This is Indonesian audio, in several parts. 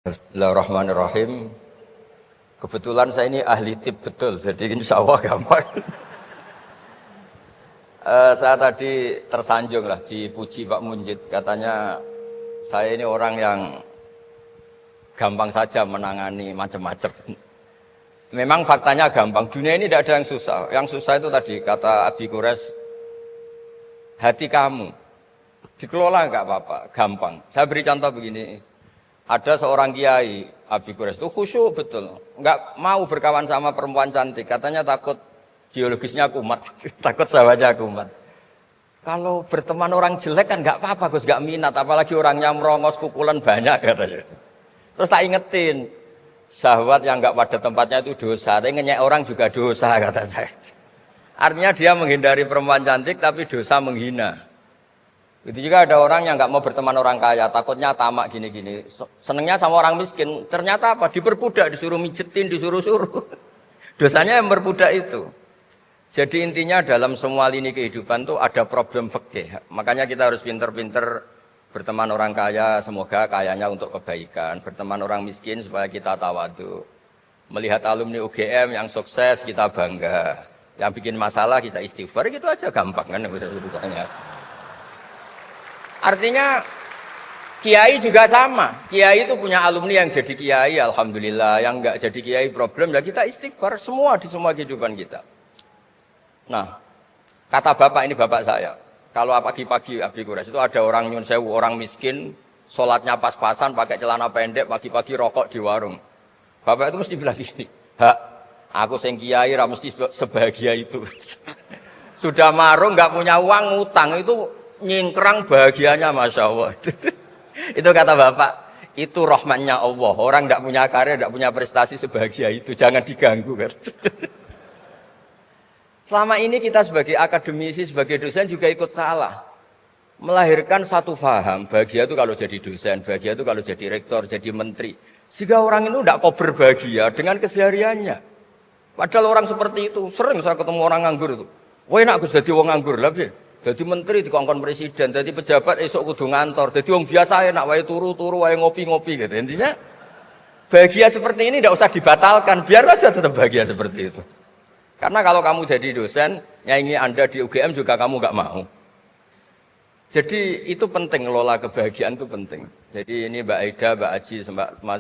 Bismillahirrahmanirrahim. Kebetulan saya ini ahli tip betul, jadi insya Allah gampang. Saya tadi tersanjung lah dipuji Pak Munjid, katanya saya ini orang yang gampang saja menangani macam-macam. Memang faktanya gampang, dunia ini tidak ada yang susah. Yang susah itu tadi kata Abi Quraisy, hati kamu dikelola nggak apa-apa, gampang. Saya beri contoh begini. Ada seorang kiai, Abi Quraisy itu khusyuk betul, nggak mau berkawan sama perempuan cantik, katanya takut biologisnya kumat, takut sahabatnya kumat. Kalau berteman orang jelek kan nggak apa-apa, Gus, nggak minat, apalagi orangnya merongos kukulan banyak katanya. Terus tak ingetin, syahwat yang nggak pada tempatnya itu dosa, tapi ngenyek orang juga dosa kata saya. Artinya dia menghindari perempuan cantik tapi dosa menghina. Itu juga ada orang yang nggak mau berteman orang kaya, takutnya tamak gini-gini. Senengnya sama orang miskin, ternyata apa? Diperbudak, disuruh mijetin, disuruh-suruh. Dosanya yang berbudak itu. Jadi intinya dalam semua lini kehidupan tuh ada problem fikih. Makanya kita harus pinter-pinter berteman orang kaya, semoga kayanya untuk kebaikan. Berteman orang miskin supaya kita tawadu. Melihat alumni UGM yang sukses kita bangga. Yang bikin masalah kita istighfar, gitu aja gampang kan urusannya. Artinya kiai juga sama. Kiai itu punya alumni yang jadi kiai, alhamdulillah. Yang enggak jadi kiai problem, ya kita istighfar semua di semua kehidupan kita. Nah, kata bapak, ini bapak saya. Kalau pagi-pagi Abi Quraisy itu ada orang nyun sewu, orang miskin, sholatnya pas-pasan, pakai celana pendek, pagi-pagi rokok di warung. Bapak itu mesti bilang gini, hak, aku sing kiai ra mesti sebahagia itu. Sudah marung, nggak punya uang, ngutang itu nyingkrang bahagianya, masya Allah. Itu kata bapak, itu rahmatnya Allah. Orang tidak punya karya, tidak punya prestasi sebahagia itu, jangan diganggu kan. Selama ini kita sebagai akademisi, sebagai dosen juga ikut salah, melahirkan satu faham, bahagia itu kalau jadi dosen, bahagia itu kalau jadi rektor, jadi menteri, sehingga orang itu tidak kok berbahagia dengan kesehariannya. Padahal orang seperti itu sering saya ketemu orang nganggur itu, wah enak Gus jadi wong nganggur lah. Jadi menteri dikongkon presiden, jadi pejabat esok kudu ngantor, jadi orang biasa enak wae turu-turu wae ngopi-ngopi gitu. Intinya bahagia seperti ini tidak usah dibatalkan, biar aja tetap bahagia seperti itu. Karena kalau kamu jadi dosen, nyanyi Anda di UGM juga kamu nggak mau. Jadi itu penting, ngelola kebahagiaan itu penting. Jadi ini Mbak Aida, Mbak Aji,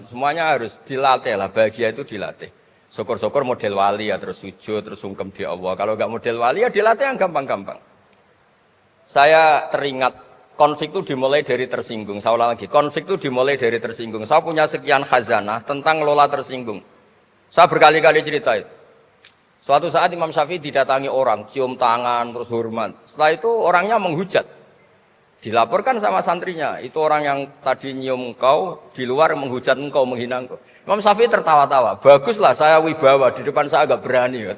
semuanya harus dilatih lah, bahagia itu dilatih. Syukur-syukur model wali ya, terus sujud, terus sungkem di Allah. Kalau nggak model wali ya dilatih yang gampang-gampang. Saya teringat konflik itu dimulai dari tersinggung. Saya ulang lagi, konflik itu dimulai dari tersinggung. Saya punya sekian khazanah tentang ngelola tersinggung. Saya berkali-kali cerita itu. Suatu saat Imam Syafi'i didatangi orang, cium tangan, terus hormat. Setelah itu orangnya menghujat. Dilaporkan sama santrinya, itu orang yang tadi nyium engkau, di luar menghujat engkau, menghina engkau. Imam Syafi'i tertawa-tawa, baguslah saya wibawa, di depan saya agak berani.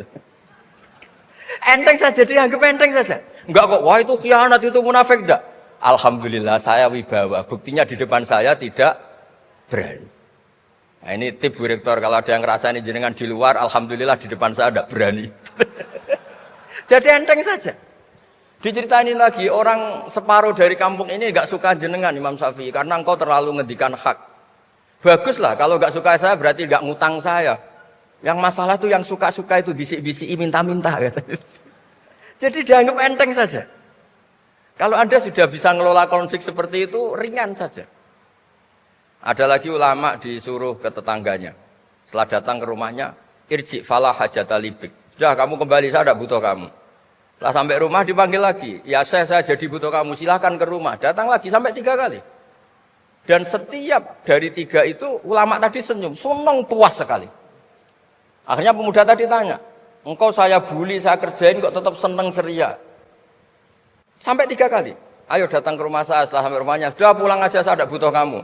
Enteng saja, dianggap enteng saja. Enggak kok, wah itu khianat, itu munafik, enggak. Alhamdulillah saya wibawa, buktinya di depan saya tidak berani. Nah ini tip Bu Rektor, kalau ada yang ngerasain jenengan di luar, alhamdulillah di depan saya tidak berani. Jadi enteng saja. Diceritain lagi, orang separuh dari kampung ini enggak suka jenengan Imam Syafi'i, karena engkau terlalu ngendikan hak. Baguslah, kalau enggak suka saya berarti enggak ngutang saya. Yang masalah itu yang suka-suka itu bisik-bisik minta-minta. Jadi dianggap enteng saja. Kalau Anda sudah bisa ngelola konflik seperti itu, ringan saja. Ada lagi ulama disuruh ke tetangganya. Setelah datang ke rumahnya, irji falah hajata libik. Sudah kamu kembali, saya tidak butuh kamu. Setelah sampai rumah dipanggil lagi. Ya saya jadi butuh kamu, silahkan ke rumah. Datang lagi sampai 3 kali. Dan setiap dari 3 itu ulama tadi senyum, senang puas sekali. Akhirnya pemuda tadi tanya, engkau saya bully, saya kerjain kok tetap seneng ceria. Sampai 3 kali. Ayo datang ke rumah saya. Setelah sampai rumahnya, sudah pulang aja, saya tidak butuh kamu.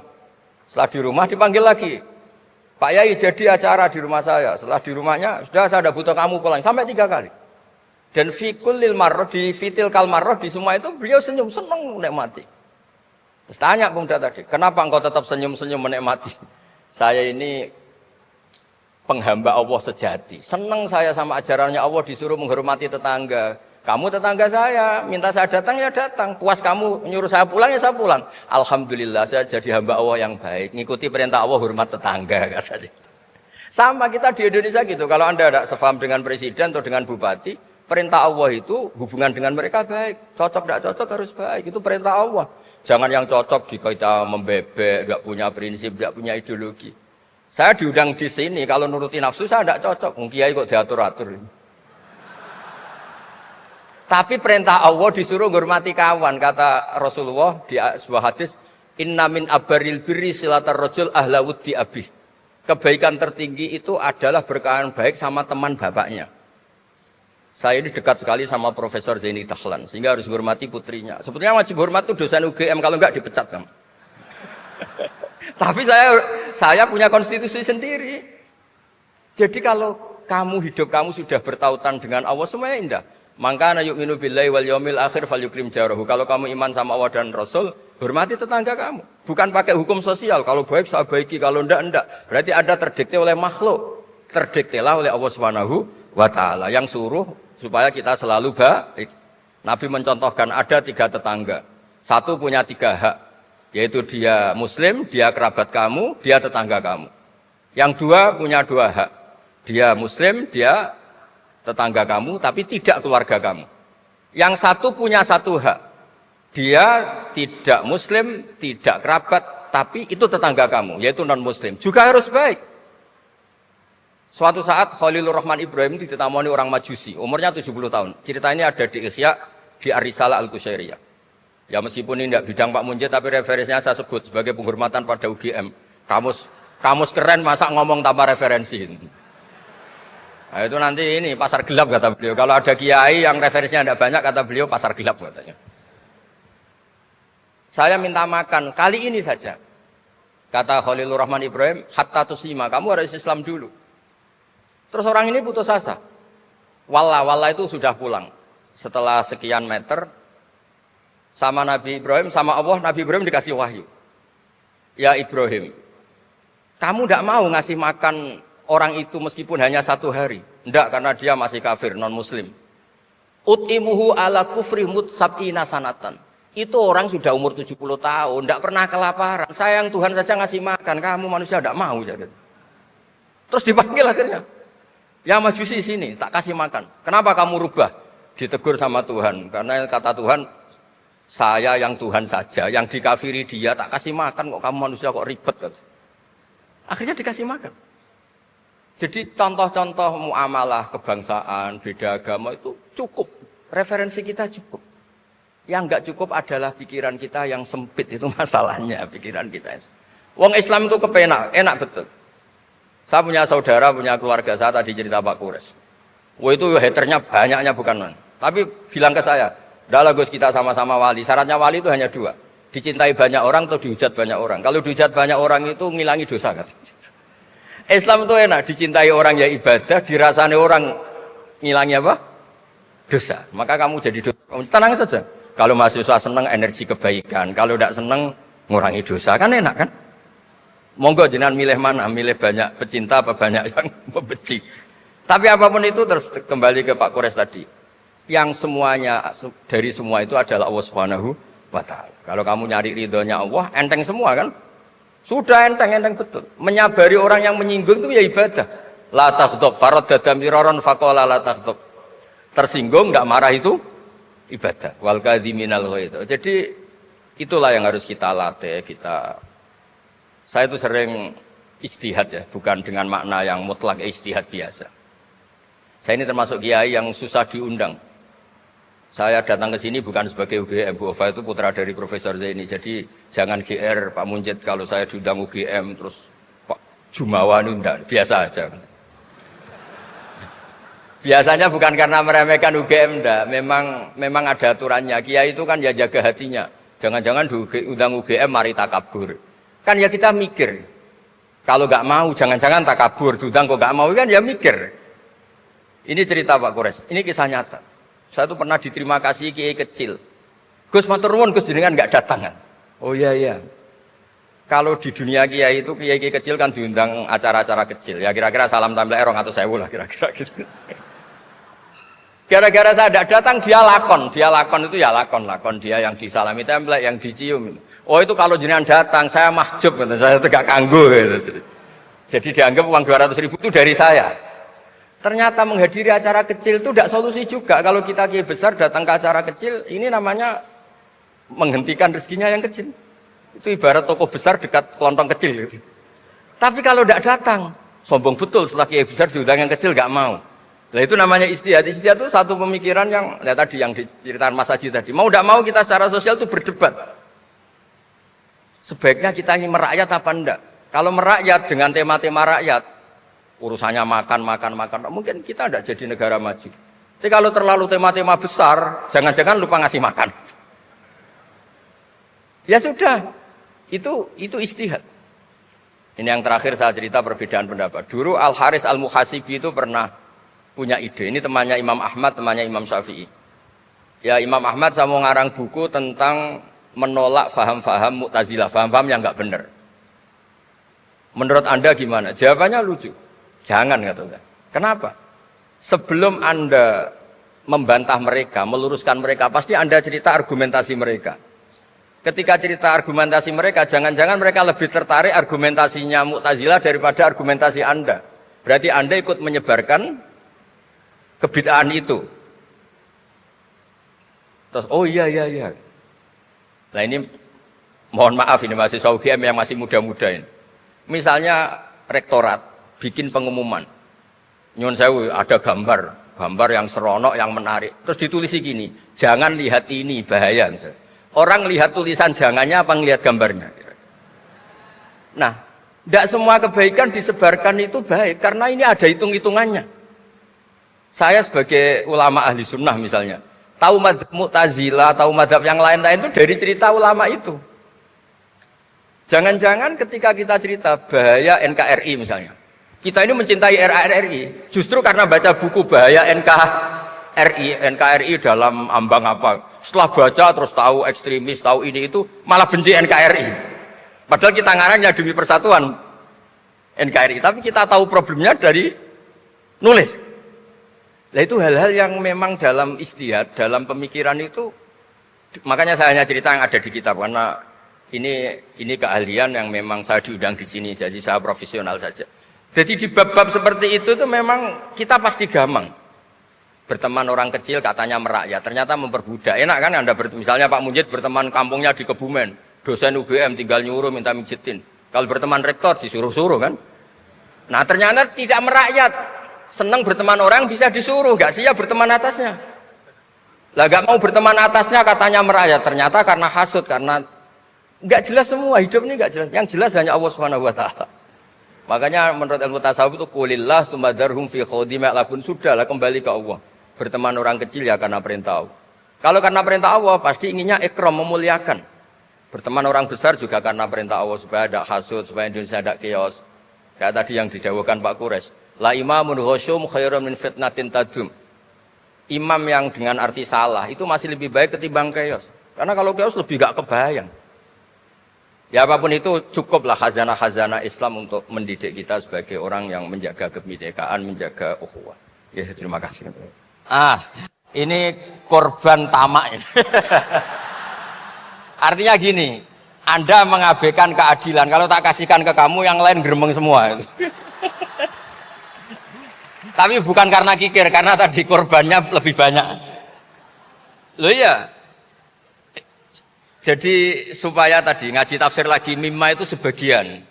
Setelah di rumah dipanggil lagi, Pak Yai jadi acara di rumah saya. Setelah di rumahnya, sudah saya tidak butuh kamu, pulang. Sampai 3 kali. Dan fikul lil marroh, di fitil kal marroh, di semua itu beliau senyum, seneng menikmati. Terus tanya pemuda tadi, kenapa engkau tetap senyum-senyum menikmati? Saya ini penghamba Allah sejati. Senang saya sama ajarannya Allah, disuruh menghormati tetangga. Kamu tetangga saya, minta saya datang ya datang. Puas kamu nyuruh saya pulang ya saya pulang. Alhamdulillah saya jadi hamba Allah yang baik. Ngikuti perintah Allah, hormat tetangga katanya. Sama kita di Indonesia gitu. Kalau Anda tidak sepaham dengan presiden atau dengan bupati, perintah Allah itu hubungan dengan mereka baik. Cocok tidak cocok harus baik. Itu perintah Allah. Jangan yang cocok di kita membebek, tidak punya prinsip, tidak punya ideologi. Saya diundang di sini, kalau nuruti nafsu saya tidak cocok. Kiai kok diatur-atur. Tapi perintah Allah disuruh menghormati kawan. Kata Rasulullah di sebuah hadis, inna min abaril birri silatar rajul ahla wuddi abih. Kebaikan tertinggi itu adalah berkawan baik sama teman bapaknya. Saya ini dekat sekali sama Profesor Zaini Dahlan, sehingga harus menghormati putrinya. Sebetulnya wajib hormat itu dosen UGM, kalau enggak dipecat kan. Tapi saya punya konstitusi sendiri. Jadi kalau hidup kamu sudah bertautan dengan Allah, semuanya indah. Maka na yu'minu billahi wal yaumil akhir falyukrim jarahu. Kalau kamu iman sama Allah dan Rasul, hormati tetangga kamu. Bukan pakai hukum sosial. Kalau baik saya baiki, kalau enggak. Berarti ada terdikte oleh makhluk. Terdiktelah oleh Allah Subhanahu wa taala yang suruh supaya kita selalu baik. Nabi mencontohkan ada 3 tetangga. Satu punya 3 hak, yaitu dia muslim, dia kerabat kamu, dia tetangga kamu. Yang 2 punya 2 hak. Dia muslim, dia tetangga kamu, tapi tidak keluarga kamu. Yang 1 punya 1 hak. Dia tidak muslim, tidak kerabat, tapi itu tetangga kamu, yaitu non-muslim. Juga harus baik. Suatu saat Khalilur Rahman Ibrahim ditemani orang Majusi, umurnya 70 tahun. Cerita ini ada di Ihya, di Ar-Risalah Al-Qusyairiyah. Ya meskipun ini tidak bidang Pak Munjid, tapi referensinya saya sebut sebagai penghormatan pada UGM. Kamus keren, masa ngomong tanpa referensi. Nah, itu nanti ini pasar gelap kata beliau. Kalau ada kiai yang referensinya tidak banyak, kata beliau pasar gelap katanya. Saya minta makan kali ini saja. Kata Khalilur Rahman Ibrahim, hatta tuslima, kamu harus Islam dulu. Terus orang ini putus asa. Wallah itu sudah pulang. Setelah sekian meter, sama Nabi Ibrahim, sama Allah, Nabi Ibrahim dikasih wahyu. Ya Ibrahim, kamu tidak mau ngasih makan orang itu meskipun hanya 1 hari. Tidak, karena dia masih kafir, non-muslim. Ut'imuhu ala kufri sab'ina sanatan. Itu orang sudah umur 70 tahun, tidak pernah kelaparan. Sayang Tuhan saja ngasih makan, kamu manusia tidak mau. Jadi. Terus dipanggil akhirnya. Ya Majusi sini, tak kasih makan. Kenapa kamu rubah? Ditegur sama Tuhan. Karena kata Tuhan, saya yang Tuhan saja, yang dikafiri dia, tak kasih makan kok kamu manusia kok ribet. Akhirnya dikasih makan. Jadi contoh-contoh muamalah kebangsaan, beda agama itu cukup. Referensi kita cukup. Yang enggak cukup adalah pikiran kita yang sempit, itu masalahnya pikiran kita. Wong Islam itu kepenak, enak betul. Saya punya saudara, punya keluarga, saya tadi cerita Pak Kures. Wah itu haternya banyaknya bukan man. Tapi bilang ke saya, dah Gus kita sama-sama wali. Syaratnya wali itu hanya 2. Dicintai banyak orang atau dihujat banyak orang. Kalau dihujat banyak orang itu ngilangi dosa kan. Islam itu enak, dicintai orang ya ibadah, dirasani orang ngilangi apa? Dosa. Maka kamu jadi dosa. Tenang saja. Kalau mahasiswa senang energi kebaikan, kalau tidak senang ngurangi dosa, kan enak kan? Monggo jenengan milih mana? Milih banyak pecinta apa banyak yang membenci? Tapi apapun itu terus kembali ke Pak Kores tadi. Yang semuanya dari semua itu adalah Allah Subhanahu wa taala. Kalau kamu nyari ridhonya Allah, enteng semua kan? Sudah enteng betul. Menyabari orang yang menyinggung itu ya ibadah. La taghdab faradada miraron faqala la taghdab. Tersinggung enggak marah itu ibadah. Wal kadhiminal ghaidh. Jadi itulah yang harus kita latih, saya itu sering ijtihad ya, bukan dengan makna yang mutlak ijtihad biasa. Saya ini termasuk kiai yang susah diundang. Saya datang ke sini bukan sebagai UGM, Bu Ova itu putra dari Profesor Zaini. Jadi jangan GR Pak Munjid kalau saya diundang UGM terus Pak Jumawa itu enggak, biasa aja. Biasanya bukan karena meremehkan UGM enggak, memang ada aturannya. Kiai itu kan ya jaga hatinya. Jangan-jangan diundang UGM mari takabur. Kan ya kita mikir. Kalau enggak mau jangan-jangan takabur, diundang kok enggak mau kan ya mikir. Ini cerita Pak Kores, ini kisah nyata. Saya tuh pernah diterima kasih kiai kecil. Gus matur nuwun Gus jenengan enggak datangan. Oh iya. Kalau di dunia kiai itu kiai kecil kan diundang acara-acara kecil. Ya kira-kira salam tempel 200.000 lah kira-kira gitu. Gara-gara saya tidak datang dia lakon itu ya lakon dia yang disalami template, yang dicium. Oh itu kalau jenengan datang saya mahjub, saya tegak kanggo. Gitu. Jadi dianggap uang 200.000 itu dari saya. Ternyata menghadiri acara kecil itu tidak solusi juga. Kalau kita kiai besar datang ke acara kecil, ini namanya menghentikan rezekinya yang kecil. Itu ibarat toko besar dekat kelontong kecil. Tapi kalau tidak datang, sombong betul setelah kiai besar diundang yang kecil nggak mau. Nah itu namanya istihad. Istihad itu satu pemikiran yang tadi yang diceritakan Mas Haji tadi. Mau tidak mau kita secara sosial itu berdebat. Sebaiknya kita ini merakyat apa enggak? Kalau merakyat dengan tema-tema rakyat, urusannya makan, mungkin kita tidak jadi negara maju. Tapi kalau terlalu tema-tema besar, jangan-jangan lupa ngasih makan. Ya sudah, itu istihad. Ini yang terakhir saya cerita perbedaan pendapat. Dulu Al-Haris Al-Muhasibi itu pernah punya ide. Ini temannya Imam Ahmad, temannya Imam Syafi'i. Ya Imam Ahmad saya mau ngarang buku tentang menolak faham-faham Mu'tazilah, faham-faham yang nggak benar. Menurut Anda gimana? Jawabannya lucu. Jangan katanya. Kenapa? Sebelum Anda membantah mereka, meluruskan mereka, pasti Anda cerita argumentasi mereka. Ketika cerita argumentasi mereka, jangan-jangan mereka lebih tertarik argumentasinya Mu'tazilah daripada argumentasi Anda. Berarti Anda ikut menyebarkan kebid'ahan itu. Terus oh iya. Nah ini mohon maaf ini mahasiswa UGM yang masih muda-muda ini. Misalnya rektorat bikin pengumuman. Nyun sewu ada gambar yang seronok, yang menarik. Terus ditulisi gini, jangan lihat ini bahaya misalnya. Orang lihat tulisan jangannya apa ngelihat gambarnya? Nah, tidak semua kebaikan disebarkan itu baik karena ini ada hitung-hitungannya. Saya sebagai ulama ahli sunnah misalnya, tahu madzhab Mu'tazilah, tahu madzhab yang lain-lain itu dari cerita ulama itu. Jangan-jangan ketika kita cerita bahaya NKRI misalnya, kita ini mencintai NKRI justru karena baca buku bahaya NKRI dalam ambang apa. Setelah baca terus tahu ekstremis, tahu ini itu, malah benci NKRI. Padahal kita ngarangnya demi persatuan NKRI, tapi kita tahu problemnya dari nulis. Nah itu hal-hal yang memang dalam istihad, dalam pemikiran itu, makanya saya hanya cerita yang ada di kitab karena ini keahlian yang memang saya diundang di sini, jadi saya profesional saja. Jadi di bab-bab seperti itu memang kita pasti gamang. Berteman orang kecil katanya merakyat, ternyata memperbudak. Enak kan Anda misalnya Pak Munjid berteman kampungnya di Kebumen, dosen UGM tinggal nyuruh minta mijitin. Kalau berteman rektor disuruh-suruh kan. Nah ternyata tidak merakyat. Senang berteman orang bisa disuruh, gak siap berteman atasnya. Lah gak mau berteman atasnya katanya merakyat, ternyata karena hasud, karena gak jelas semua, hidup ini gak jelas. Yang jelas hanya Allah Subhanahu wa taala. Makanya menurut ilmu tasawuf itu qulillah sumadarhum fi khawdim ya'labun, sudahlah kembali ke Allah. Berteman orang kecil ya karena perintah Allah. Kalau karena perintah Allah pasti inginnya ikram, memuliakan. Berteman orang besar juga karena perintah Allah supaya ada hasud, supaya Indonesia ada chaos. Kayak tadi yang didawuhkan Pak Quraisy. La imamun khusyum khairun min fitnatin tadum. Imam yang dengan arti salah itu masih lebih baik ketimbang chaos. Karena kalau chaos lebih gak kebayang. Ya apapun itu cukuplah khazanah-khazanah Islam untuk mendidik kita sebagai orang yang menjaga kebinekaan, menjaga ukhuwah. Ya terima kasih. Ini korban tamak ini. Artinya gini, Anda mengabaikan keadilan. Kalau tak kasihkan ke kamu, yang lain geremeng semua. Tapi bukan karena kikir, karena tadi korbannya lebih banyak. Loh iya. Jadi supaya tadi ngaji tafsir lagi mimma itu sebagian.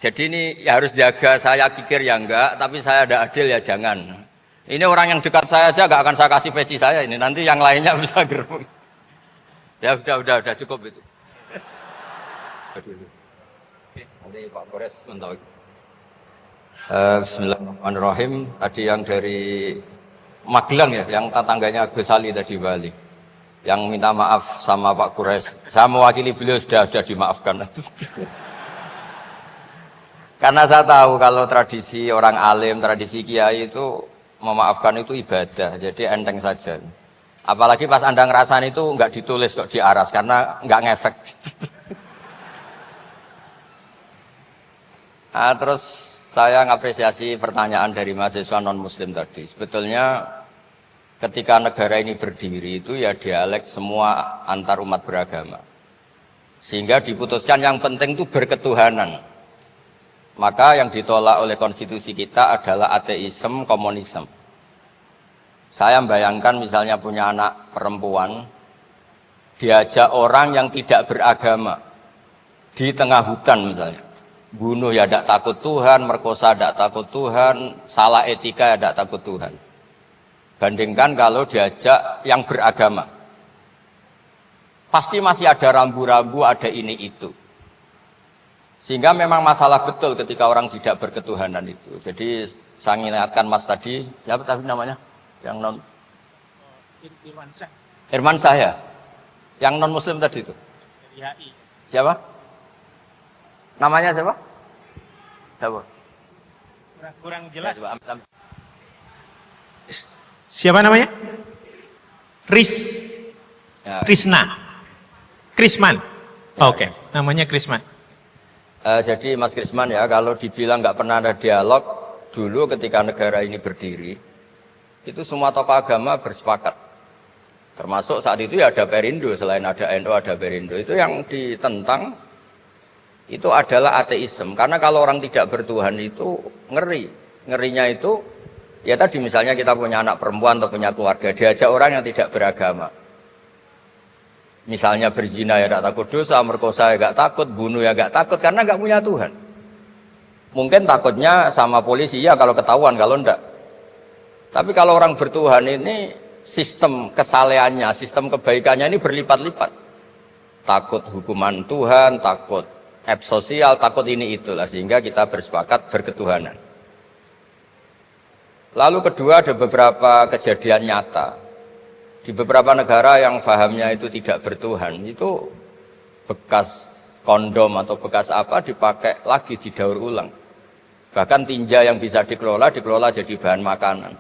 Jadi ini ya harus jaga, saya kikir ya enggak, tapi saya ada adil ya jangan. Ini orang yang dekat saya aja enggak akan saya kasih peci saya ini, nanti yang lainnya bisa geremeng. Ya sudah cukup itu. Nanti Pak Kores mentau. Bismillahirrahmanirrahim. Tadi yang dari Magelang ya, yang tetangganya Gus Ali tadi Bali, yang minta maaf sama Pak Kures. Saya mewakili beliau sudah dimaafkan. Karena saya tahu kalau tradisi orang alim, tradisi kiai itu memaafkan itu ibadah, jadi enteng saja. Apalagi pas Anda ngerasain itu nggak ditulis kok diaras karena nggak ngefek. Terus saya ngapresiasi pertanyaan dari mahasiswa non-muslim tadi. Sebetulnya ketika negara ini berdiri itu ya dialek semua antar umat beragama. Sehingga diputuskan yang penting itu berketuhanan. Maka yang ditolak oleh konstitusi kita adalah ateisme, komunisme. Saya bayangkan misalnya punya anak perempuan, diajak orang yang tidak beragama di tengah hutan misalnya. Bunuh ya tidak takut Tuhan, merkosa tidak takut Tuhan, salah etika ya tidak takut Tuhan. Bandingkan kalau diajak yang beragama. Pasti masih ada rambu-rambu, ada ini itu. Sehingga memang masalah betul ketika orang tidak berketuhanan itu. Jadi saya ingatkan Mas tadi, siapa tadi namanya? Yang non Irman saya. Yang non muslim tadi itu. Siapa? Namanya siapa? Siapa? Kurang jelas. Ya, Siapa namanya? ya. Krisman. Ya, Oke, namanya Krisman. Jadi Mas Krisman ya, kalau dibilang nggak pernah ada dialog dulu ketika negara ini berdiri, itu semua tokoh agama bersepakat. Termasuk saat itu ya ada Perindo, selain ada NU ada Perindo. Itu yang ditentang itu adalah ateisme. Karena kalau orang tidak bertuhan itu ngeri. Ngerinya itu ya tadi misalnya kita punya anak perempuan atau punya keluarga, diajak orang yang tidak beragama. Misalnya berzina ya tidak takut dosa, merkosa ya tidak takut, bunuh ya tidak takut karena tidak punya Tuhan. Mungkin takutnya sama polisi ya kalau ketahuan, kalau tidak. Tapi kalau orang bertuhan ini sistem kesalehannya, sistem kebaikannya ini berlipat-lipat. Takut hukuman Tuhan, takut sosial, takut ini itulah sehingga kita bersepakat berketuhanan. Lalu kedua ada beberapa kejadian nyata. Di beberapa negara yang fahamnya itu tidak bertuhan, itu bekas kondom atau bekas apa dipakai lagi didaur ulang. Bahkan tinja yang bisa dikelola jadi bahan makanan.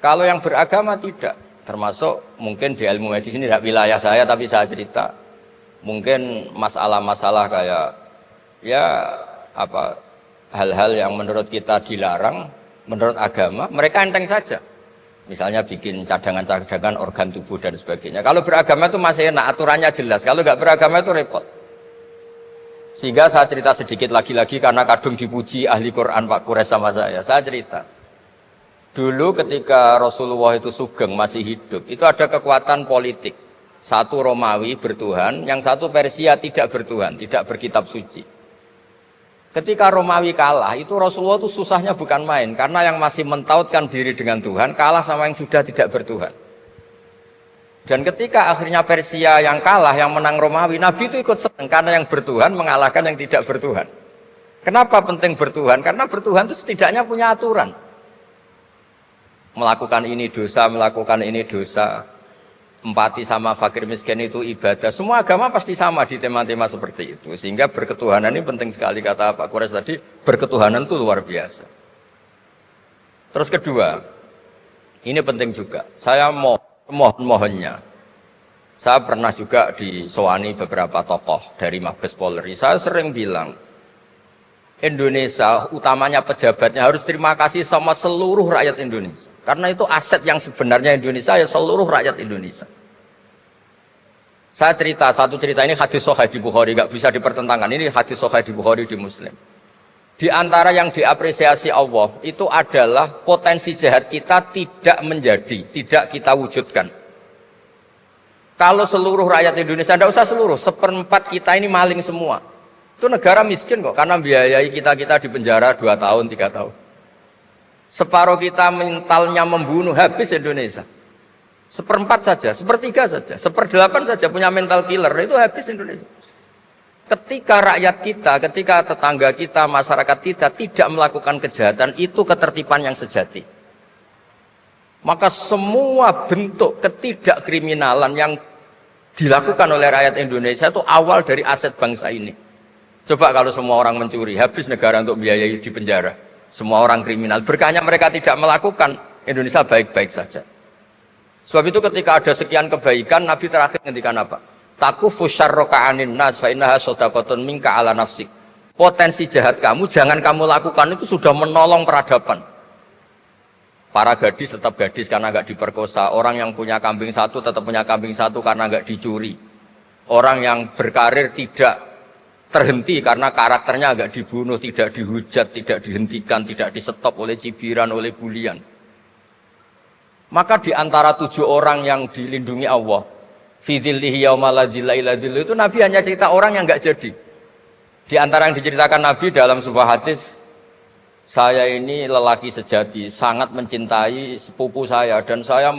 Kalau yang beragama tidak, termasuk mungkin di ilmu medis ini tidak wilayah saya tapi saya cerita. Mungkin masalah-masalah kayak ya apa hal-hal yang menurut kita dilarang, menurut agama mereka enteng saja. Misalnya bikin cadangan-cadangan organ tubuh dan sebagainya. Kalau beragama itu masih enak, aturannya jelas. Kalau nggak beragama itu repot. Sehingga saya cerita sedikit lagi-lagi karena kadung dipuji ahli Quran Pak Kures sama saya. Saya cerita. Dulu ketika Rasulullah itu sugeng masih hidup, itu ada kekuatan politik. Satu Romawi bertuhan, yang satu Persia tidak bertuhan, tidak berkitab suci. Ketika Romawi kalah, itu Rasulullah itu susahnya bukan main. Karena yang masih mentautkan diri dengan Tuhan, kalah sama yang sudah tidak bertuhan. Dan ketika akhirnya Persia yang kalah, yang menang Romawi, Nabi itu ikut senang. Karena yang bertuhan mengalahkan yang tidak bertuhan. Kenapa penting bertuhan? Karena bertuhan itu setidaknya punya aturan. Melakukan ini dosa, melakukan ini dosa. Empati sama fakir miskin itu ibadah. Semua agama pasti sama di tema-tema seperti itu. Sehingga berketuhanan ini penting sekali, kata Pak Kures tadi, berketuhanan itu luar biasa. Terus kedua, ini penting juga. Saya mohonnya. Saya pernah juga disowani beberapa tokoh dari Mabes Polri. Saya sering bilang, Indonesia, utamanya pejabatnya harus terima kasih sama seluruh rakyat Indonesia. Karena itu aset yang sebenarnya Indonesia ya seluruh rakyat Indonesia. Saya cerita, satu cerita ini hadis sahih di Bukhari, nggak bisa dipertentangkan. Ini hadis sahih di Bukhari di Muslim. Di antara yang diapresiasi Allah itu adalah potensi jahat kita tidak menjadi, tidak kita wujudkan. Kalau seluruh rakyat Indonesia, tidak usah seluruh, seperempat kita ini maling semua. Itu negara miskin kok, karena biayai kita di penjara 2 tahun, 3 tahun. Separuh kita mentalnya membunuh, habis Indonesia. Seperempat saja, sepertiga saja, 1/8 saja punya mental killer, itu habis Indonesia. Ketika rakyat kita, ketika tetangga kita, masyarakat kita tidak melakukan kejahatan, itu ketertiban yang sejati. Maka semua bentuk ketidakkriminalan yang dilakukan oleh rakyat Indonesia itu awal dari aset bangsa ini. Coba kalau semua orang mencuri, habis negara untuk biayai di penjara. Semua orang kriminal, berkahnya mereka tidak melakukan, Indonesia baik-baik saja. Sebab itu ketika ada sekian kebaikan, Nabi terakhir ngendikan apa? Takufu syarroka anin nas fa innaha shadaqatun minka ala nafsik. Potensi jahat kamu jangan kamu lakukan, itu sudah menolong peradaban. Para gadis tetap gadis karena nggak diperkosa. Orang yang punya kambing satu tetap punya kambing satu karena nggak dicuri. Orang yang berkarir tidak terhenti karena karakternya nggak dibunuh, tidak dihujat, tidak dihentikan, tidak disetop oleh cibiran, oleh bulian. Maka di antara 7 orang yang dilindungi Allah, fi dzillihi yauma la dzilla illa dzilluh, itu Nabi hanya cerita orang yang nggak jadi. Di antara yang diceritakan Nabi dalam sebuah hadis, saya ini lelaki sejati, sangat mencintai sepupu saya dan saya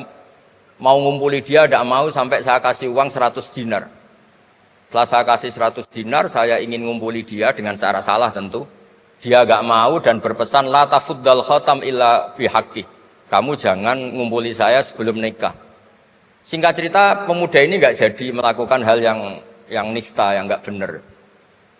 mau ngumpuli dia, tidak mau sampai saya kasih uang 100 dinar. Setelah saya kasih 100 dinar, saya ingin ngumpuli dia dengan cara salah tentu. Dia gak mau dan berpesan, la tafuddal khatam illa bihaqqi. Kamu jangan ngumpuli saya sebelum nikah. Singkat cerita, pemuda ini gak jadi melakukan hal yang nista, yang gak benar.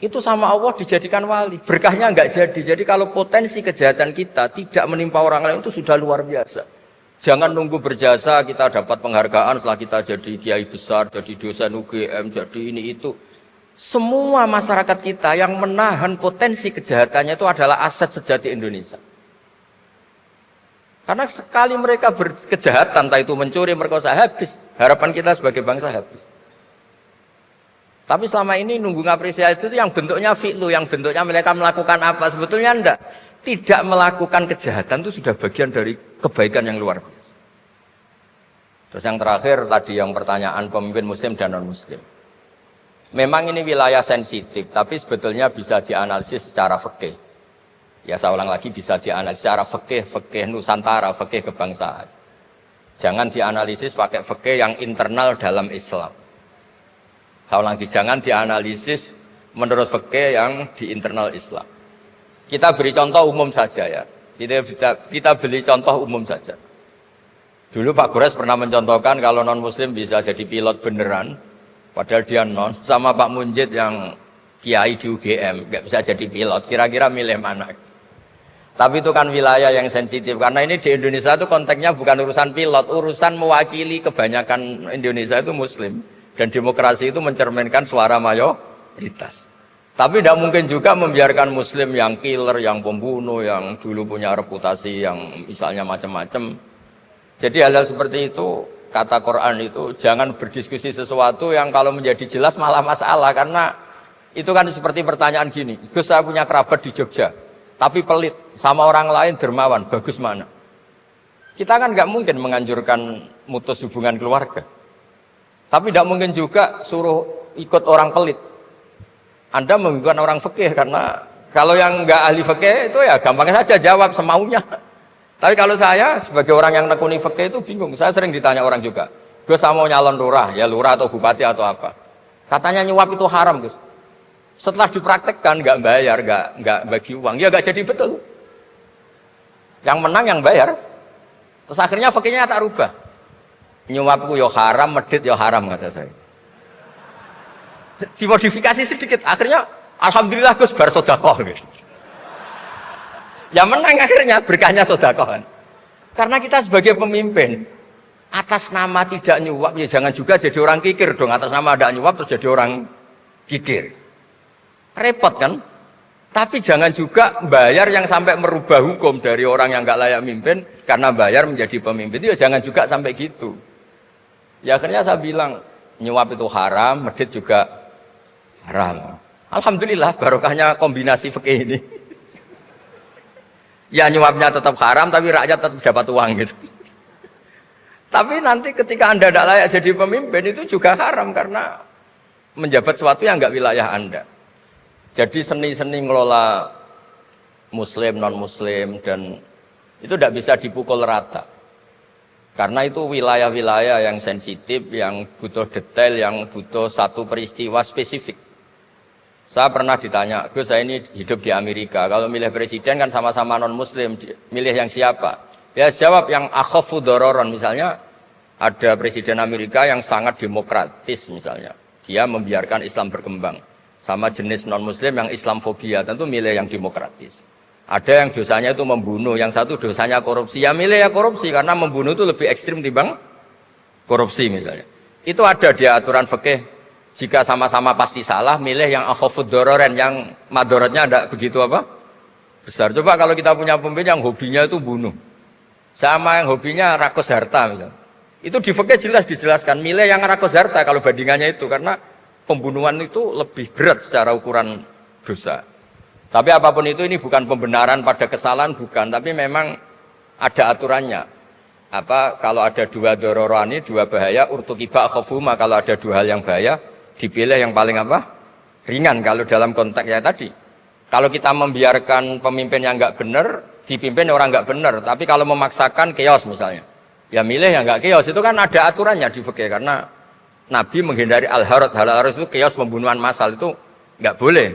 Itu sama Allah dijadikan wali. Berkahnya nggak jadi. Jadi kalau potensi kejahatan kita tidak menimpa orang lain itu sudah luar biasa. Jangan nunggu berjasa kita dapat penghargaan setelah kita jadi kiai besar, jadi dosen UGM, jadi ini itu. Semua masyarakat kita yang menahan potensi kejahatannya itu adalah aset sejati Indonesia. Karena sekali mereka berkejahatan, entah itu mencuri, merkosa, habis. Harapan kita sebagai bangsa habis. Tapi selama ini nunggu ngapresiasi itu yang bentuknya fi'lu, yang bentuknya mereka melakukan apa, sebetulnya enggak. Tidak melakukan kejahatan itu sudah bagian dari kebaikan yang luar biasa. Terus yang terakhir tadi yang pertanyaan pemimpin muslim dan non muslim. Memang ini wilayah sensitif, tapi sebetulnya bisa dianalisis secara fikih. Ya saya ulang lagi, bisa dianalisis secara fikih Nusantara, fikih kebangsaan. Jangan dianalisis pakai fikih yang internal dalam Islam. Saya ulang lagi, jangan dianalisis menurut fikih yang di internal Islam. Kita beri contoh umum saja ya. Kita beri contoh umum saja. Dulu Pak Gores pernah mencontohkan kalau non muslim bisa jadi pilot beneran, padahal dia non, sama Pak Munjid yang kiai di UGM nggak bisa jadi pilot. Kira-kira milih mana? Tapi itu kan wilayah yang sensitif karena ini di Indonesia itu konteksnya bukan urusan pilot, urusan mewakili kebanyakan Indonesia itu muslim. Dan demokrasi itu mencerminkan suara mayoritas. Tapi tidak mungkin juga membiarkan muslim yang killer, yang pembunuh, yang dulu punya reputasi yang misalnya macam-macam. Jadi hal-hal seperti itu, kata Quran itu, jangan berdiskusi sesuatu yang kalau menjadi jelas malah masalah. Karena itu kan seperti pertanyaan gini, Gus saya punya kerabat di Jogja, tapi pelit, sama orang lain dermawan, bagus mana? Kita kan nggak mungkin menganjurkan mutus hubungan keluarga. Tapi tidak mungkin juga suruh ikut orang pelit. Anda membingungkan orang fikih karena kalau yang nggak ahli fikih itu ya gampangnya saja jawab semaunya. Tapi kalau saya sebagai orang yang nekuni fikih itu bingung. Saya sering ditanya orang juga, Gus saya mau nyalon lurah, ya lurah atau bupati atau apa. Katanya nyuap itu haram Gus. Setelah dipraktekkan nggak bayar, nggak bagi uang, ya nggak jadi betul. Yang menang yang bayar. Terus akhirnya fikihnya tak rubah. Nyuapku yo haram, medit yo haram kata saya. Dimodifikasi sedikit, akhirnya alhamdulillah Gus bar sedekah. Ya menang akhirnya berkahnya sedekah. Karena kita sebagai pemimpin atas nama tidak nyuap ya jangan juga jadi orang kikir dong. Atas nama tidak nyuap terus jadi orang kikir. Repot kan? Tapi jangan juga bayar yang sampai merubah hukum dari orang yang nggak layak mimpin karena bayar menjadi pemimpin. Itu ya jangan juga sampai gitu. Ya akhirnya saya bilang nyuap itu haram, medit juga haram. Alhamdulillah barokahnya kombinasi fikih ini. Ya nyuapnya tetap haram tapi rakyat tetap dapat uang gitu. Tapi nanti ketika Anda tidak layak jadi pemimpin itu juga haram karena menjabat sesuatu yang nggak wilayah Anda. Jadi seni-seni ngelola muslim, non muslim dan itu tidak bisa dipukul rata. Karena itu wilayah-wilayah yang sensitif, yang butuh detail, yang butuh satu peristiwa spesifik. Saya pernah ditanya, Gus saya ini hidup di Amerika, kalau milih presiden kan sama-sama non-muslim, milih yang siapa? Ya jawab yang akhafu dororon, misalnya ada presiden Amerika yang sangat demokratis misalnya. Dia membiarkan Islam berkembang. Sama jenis non-muslim yang Islamfobia, tentu milih yang demokratis. Ada yang dosanya itu membunuh, yang satu dosanya korupsi. Ya milih ya korupsi karena membunuh itu lebih ekstrim dibanding korupsi misalnya. Itu ada di aturan fikih. Jika sama-sama pasti salah, milih yang akhafud dororen, yang madorotnya ada begitu apa? Besar. Coba kalau kita punya pemimpin yang hobinya itu bunuh. sama yang hobinya rakus harta misalnya. Itu di fikih jelas dijelaskan, milih yang rakus harta kalau bandingannya itu, karena pembunuhan itu lebih berat secara ukuran dosa. Tapi apapun itu, ini bukan pembenaran pada kesalahan, bukan, tapi memang ada aturannya. Kalau ada dua dororani, dua bahaya, urtukiba khafuma, kalau ada dua hal yang bahaya, dipilih yang paling ringan kalau dalam konteks ya tadi. Kalau kita membiarkan pemimpin yang nggak benar, dipimpin orang nggak benar, tapi kalau memaksakan chaos misalnya, ya milih yang nggak chaos. Itu kan ada aturannya di fikih, karena Nabi menghindari al-harad itu chaos, pembunuhan massal itu nggak boleh.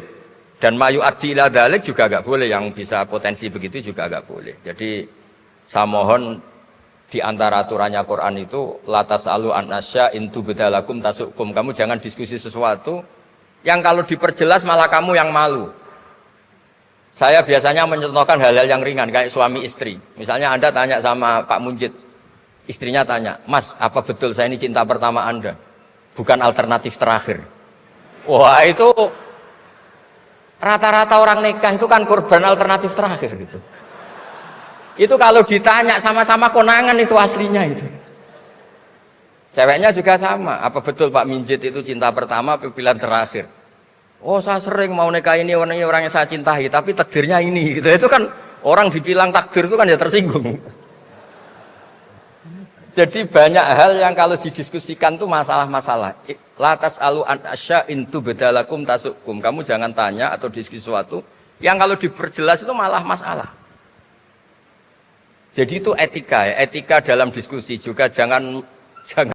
Dan mayu adi ila dalik juga nggak boleh, yang bisa potensi begitu juga nggak boleh. Jadi saya mohon di antara aturannya Quran itu latas alu anasya intu bedalakum tasukum. Kamu jangan diskusi sesuatu yang kalau diperjelas malah kamu yang malu. Saya biasanya mencontohkan hal-hal yang ringan kayak suami istri. Misalnya Anda tanya sama Pak Munjid, istrinya tanya, Mas, apa betul saya ini cinta pertama Anda? Bukan alternatif terakhir. Wah, itu rata-rata orang nikah itu kan korban alternatif terakhir gitu. Itu kalau ditanya sama-sama konangan itu aslinya itu. Ceweknya juga sama. Apa betul Pak Minjit itu cinta pertama, pilihan terakhir? Oh, saya sering mau nikah ini orang yang saya cintai, tapi takdirnya ini gitu. Itu kan orang dibilang takdir itu kan ya tersinggung. Jadi banyak hal yang kalau didiskusikan tuh masalah-masalah. Latas alu an asya intu bedalakum tasukum. Kamu jangan tanya atau diskusi sesuatu yang kalau diperjelas itu malah masalah. Jadi itu etika ya, etika dalam diskusi juga jangan